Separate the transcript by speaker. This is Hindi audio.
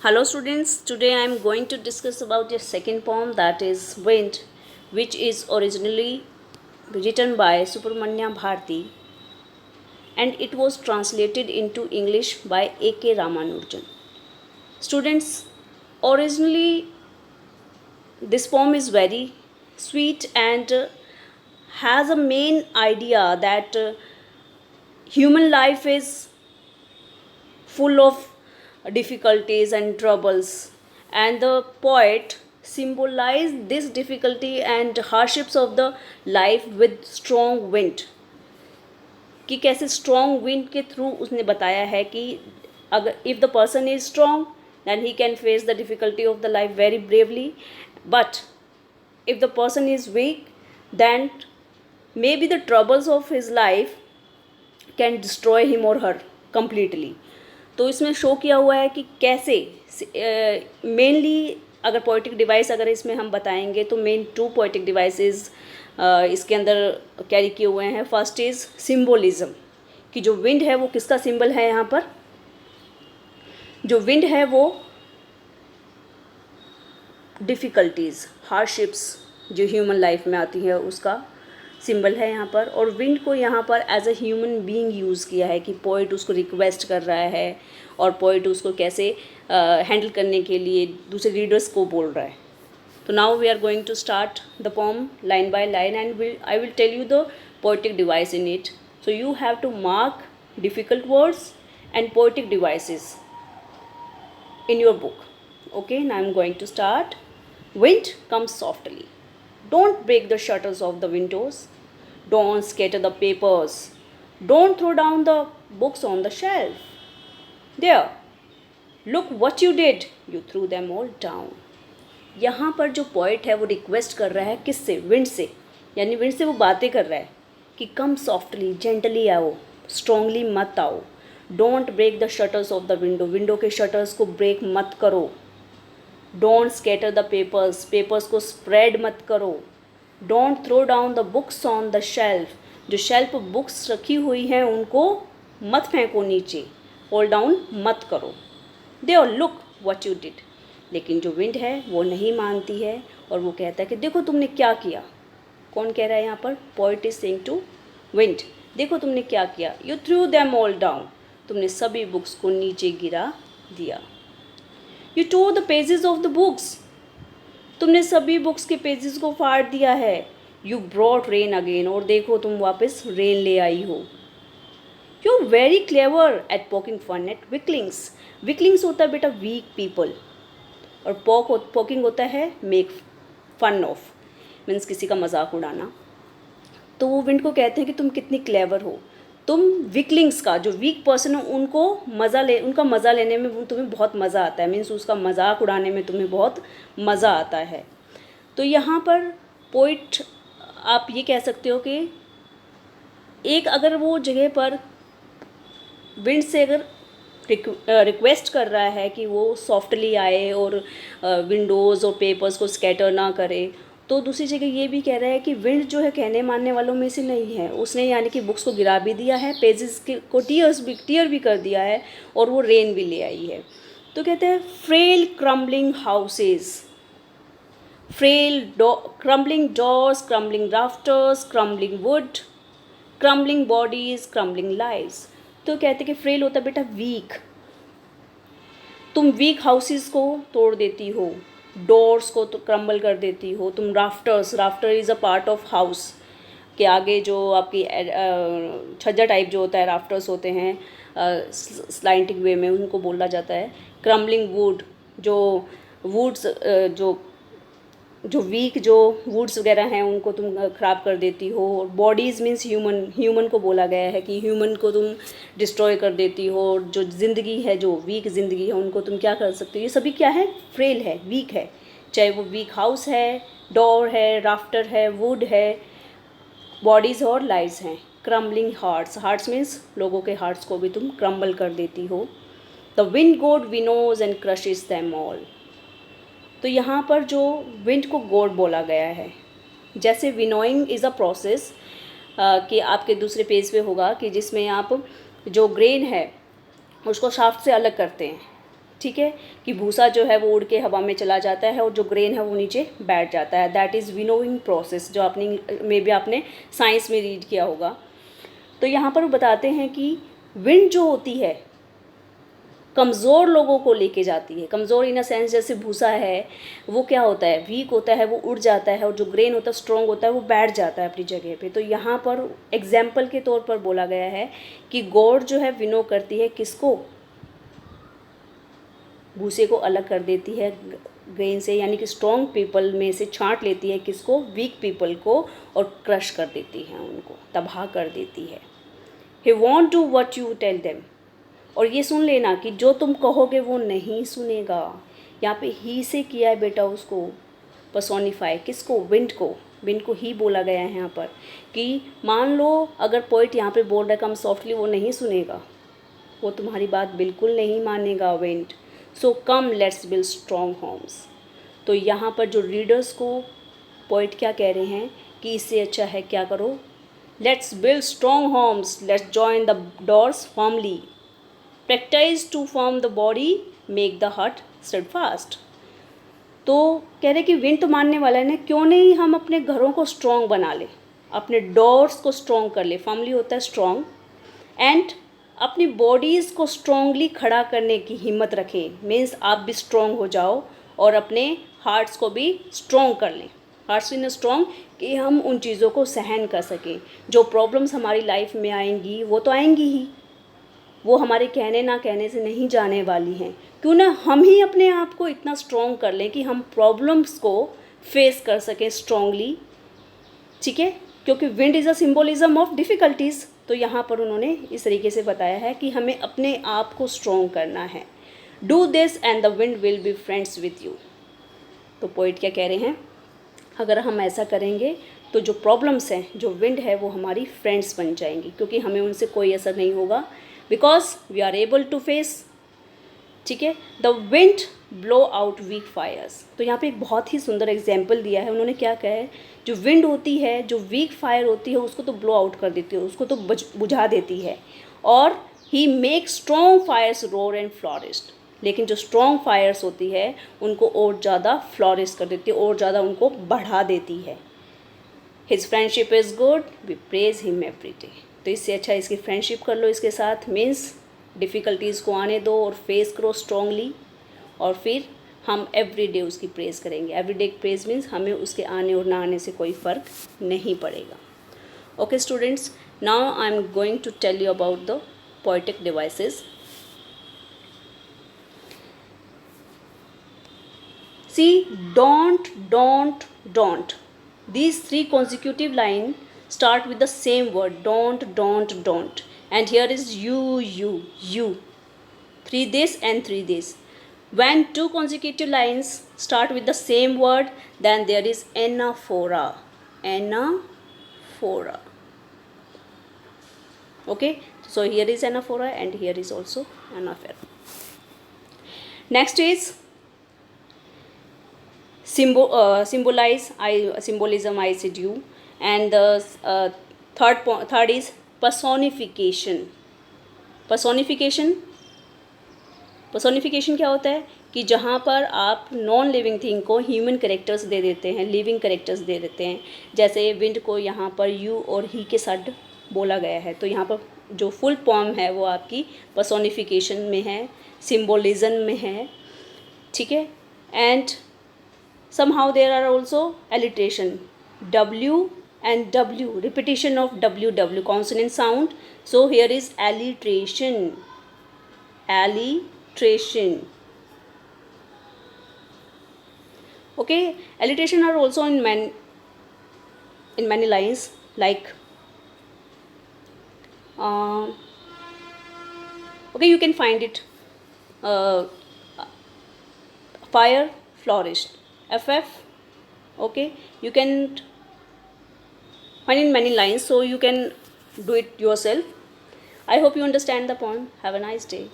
Speaker 1: Hello students, today I am going to discuss about a second poem, that is Wind, which is originally written by Subramanya Bharati and it was translated into English by A.K. Ramanujan. Students, originally this poem is very sweet and has a main idea that human life is full of difficulties and troubles, and the poet symbolized this difficulty and hardships of the life with strong wind, कि कैसे स्ट्रॉन्ग विंड के थ्रू उसने बताया है कि अगर if the person is strong then he can face the difficulty of the life very bravely, but if the person is weak then maybe the troubles of his life can destroy him or her completely. तो इसमें शो किया हुआ है कि कैसे मेनली अगर पोइटिक डिवाइस अगर इसमें हम बताएंगे तो मेन टू पोइटिक डिवाइसेस इसके अंदर कैरी किए हुए हैं. फर्स्ट इज़ सिम्बोलिज्म, कि जो विंड है वो किसका सिंबल है. यहाँ पर जो विंड है वो डिफ़िकल्टीज़, हार्डशिप्स जो ह्यूमन लाइफ में आती है उसका सिंबल है यहाँ पर. और विंड को यहाँ पर as a human being use किया है कि पोइट उसको रिक्वेस्ट कर रहा है और पोइट उसको कैसे हैंडल करने के लिए दूसरे रीडर्स को बोल रहा है. तो now we are going to start the poem line by line and I will tell you the poetic device in it. So you have to mark difficult words and poetic devices in your book. Okay, now I'm going to start. Wind comes softly. Don't break the shutters of the windows. Don't scatter the papers. Don't throw down the books on the shelf. There, look what you did. You threw them all down. यहाँ पर जो पोइट है वो रिक्वेस्ट कर रहा है किससे? विंड से. यानी विंड से वो बातें कर रहा है कि कम सॉफ्टली, जेंटली आओ, स्ट्रॉन्गली मत आओ. Don't break the shutters of the window, window के शटर्स को ब्रेक मत करो. Don't scatter the papers, papers को स्प्रेड मत करो. Don't throw down the books on the shelf, जो शेल्फ बुक्स रखी हुई हैं उनको मत फेंको नीचे, होल्ड डाउन मत करो. There, look what you did. लेकिन जो विंड है वो नहीं मानती है और वो कहता है कि देखो तुमने क्या किया. कौन कह रहा है यहाँ पर? Poet is saying to wind, देखो तुमने क्या किया. You threw them all down, तुमने सभी बुक्स को नीचे गिरा दिया. You tore the pages of the books, तुमने सभी बुक्स के पेजेस को फाड़ दिया है. यू ब्रॉट रेन अगेन, और देखो तुम वापस रेन ले आई हो. You very clever at poking fun at weaklings. Weaklings होता है बेटा वीक पीपल, और पोकिंग होता है मेक फन ऑफ, मीन्स किसी का मजाक उड़ाना. तो वो विंड को कहते हैं कि तुम कितनी क्लेवर हो. तुम वीकलिंग्स का, जो वीक पर्सन हो उनको उनका मज़ा लेने में तुम्हें बहुत मज़ा आता है, मीन्स उसका मजाक उड़ाने में तुम्हें बहुत मज़ा आता है. तो यहाँ पर पोइट आप ये कह सकते हो कि एक अगर वो जगह पर विंड से अगर रिक्वेस्ट कर रहा है कि वो सॉफ्टली आए और विंडोज़ और पेपर्स को स्कैटर ना करे, तो दूसरी जगह ये भी कह रहा है कि विंड जो है कहने मानने वालों में से नहीं है. उसने यानी कि बुक्स को गिरा भी दिया है, पेजेस को टीयर भी कर दिया है, और वो रेन भी ले आई है. तो कहते हैं frail crumbling houses, frail crumbling doors, crumbling rafters, crumbling wood, crumbling bodies, crumbling lives. तो कहते हैं कि फ्रेल होता है बेटा वीक, तुम वीक हाउसेस को तोड़ देती हो, डोर्स को तो क्रम्बल कर देती हो. तुम rafter is a part of house के आगे जो आपकी छज्जा टाइप जो होता है, राफ्टर्स होते हैं स्लाइंटिंग वे में, उनको बोला जाता है. क्रम्बलिंग वुड, जो वुड्स जो वीक जो वुड्स वगैरह हैं उनको तुम ख़राब कर देती हो. बॉडीज़ मीन्स ह्यूमन को बोला गया है कि ह्यूमन को तुम डिस्ट्रॉय कर देती हो. जो ज़िंदगी है, जो वीक ज़िंदगी है, उनको तुम क्या कर सकती हो. ये सभी क्या है? फ्रेल है, वीक है. चाहे वो वीक हाउस है, डोर है, राफ्टर है, वुड है, बॉडीज़ और लाइव्स हैं. क्रम्बलिंग हार्ट्स मीन्स लोगों के हार्ट्स को भी तुम क्रम्बल कर देती हो. The wind god winnows and crushes them all. तो यहाँ पर जो विंड को गॉड बोला गया है, जैसे विनोइंग इज़ अ प्रोसेस, कि आपके दूसरे पेज पे होगा कि जिसमें आप जो ग्रेन है उसको शाफ्ट से अलग करते हैं. ठीक है, कि भूसा जो है वो उड़ के हवा में चला जाता है और जो ग्रेन है वो नीचे बैठ जाता है। दैट इज़ विनोइंग प्रोसेस, जो आपने मे बी आपने साइंस में रीड किया होगा। तो यहाँ पर बताते हैं कि विंड जो होती है कमज़ोर लोगों को लेके जाती है। कमज़ोर इन अ सेंस, जैसे भूसा है वो क्या होता है, वीक होता है, वो उड़ जाता है, और जो ग्रेन होता है स्ट्रॉन्ग होता है वो बैठ जाता है अपनी जगह पे। तो यहाँ पर एग्जाम्पल के तौर पर बोला गया है कि गॉड जो है विनो करती है किसको, भूसे को अलग कर देती है ग्रेन से, यानी कि स्ट्रॉन्ग पीपल में से छांट लेती है किसको, वीक पीपल को, और क्रश कर देती है, उनको तबाह कर देती है। He won't do what you tell them, और ये सुन लेना कि जो तुम कहोगे वो नहीं सुनेगा। यहाँ पे ही से किया है बेटा उसको पर्सोनिफाई, किसको, विंड को। विंड को ही बोला गया है यहाँ पर कि मान लो अगर पोइट यहाँ पे बोल रहा है कम सॉफ्टली, वो नहीं सुनेगा, वो तुम्हारी बात बिल्कुल नहीं मानेगा wind. So come let's build strong homes. तो यहाँ पर जो रीडर्स को पोइट क्या कह रहे हैं कि इससे अच्छा है क्या करो, let's build strong homes, let's join the doors firmly, practice to form the body, make the heart steadfast. तो कह रहे कि विंड तो मानने वाला है ना, क्यों नहीं हम अपने घरों को स्ट्रॉन्ग बना ले, अपने डोर्स को स्ट्रॉन्ग कर ले, फर्मली होता है स्ट्रॉन्ग, एंड अपनी बॉडीज़ को स्ट्रॉन्गली खड़ा करने की हिम्मत रखें। मीन्स आप भी स्ट्रॉन्ग हो जाओ और अपने हार्ट्स को भी स्ट्रॉन्ग कर लें। हार्ट्स इन स्ट्रॉन्ग कि हम उन चीज़ों को सहन कर सकें। जो प्रॉब्लम्स हमारी लाइफ में आएंगी वो तो आएंगी ही, वो हमारे कहने ना कहने से नहीं जाने वाली हैं। क्यों ना हम ही अपने आप को इतना स्ट्रॉन्ग कर लें कि हम प्रॉब्लम्स को फेस कर सकें स्ट्रॉन्गली, ठीक है, क्योंकि wind is a symbolism of difficulties. तो यहाँ पर उन्होंने इस तरीके से बताया है कि हमें अपने आप को स्ट्रॉन्ग करना है। Do this and the wind will be friends with you. तो पोइट क्या कह रहे हैं, अगर हम ऐसा करेंगे तो जो प्रॉब्लम्स हैं, जो विंड है, वो हमारी फ्रेंड्स बन जाएंगी, क्योंकि हमें उनसे कोई असर नहीं होगा, because we are able to face, ठीक है, the wind blow out weak fires. तो यहाँ पे एक बहुत ही सुंदर एग्जाम्पल दिया है उन्होंने। क्या कहा है, जो विंड होती है, जो वीक फायर होती है, उसको तो ब्लो आउट कर देती है, उसको तो बुझा देती है, और he make strong fires roar and flourish. लेकिन जो स्ट्रॉन्ग फायर्स होती है उनको और ज़्यादा फ्लॉरिश कर देती है, और ज़्यादा उनको बढ़ा देती है। His friendship is good, we praise him every day. तो इससे अच्छा इसकी फ्रेंडशिप कर लो इसके साथ, मीन्स डिफ़िकल्टीज़ को आने दो और फेस करो स्ट्रॉन्गली, और फिर हम एवरी डे उसकी प्रेज़ करेंगे। एवरी डे प्रेज़ मीन्स हमें उसके आने और ना आने से कोई फ़र्क नहीं पड़ेगा। Okay students, now I am going to tell you about the poetic devices. See, don't. These three consecutive lines start with the same word, don't. And here is you. Three this and three this. When two consecutive lines start with the same word, then there is anaphora. Okay, so here is anaphora and here is also anaphora. Next is symbolism, I said you, and the third is personification क्या होता है कि जहाँ पर आप नॉन लिविंग थिंग को ह्यूमन कैरेक्टर्स दे देते हैं, लिविंग कैरेक्टर्स दे देते हैं। जैसे विंड को यहाँ पर यू और ही के साथ बोला गया है, तो यहाँ पर जो फुल फॉर्म है वो आपकी पर्सोनिफिकेशन में है, सिम्बोलिज्म में है, ठीक है। And somehow there are also alliteration, W and W, repetition of W, consonant sound. So here is alliteration. Okay, alliteration are also in many lines, like okay, you can find it, fire flourished, FF. Okay, you can find in many lines, so you can do it yourself. I hope you understand the poem. Have a nice day.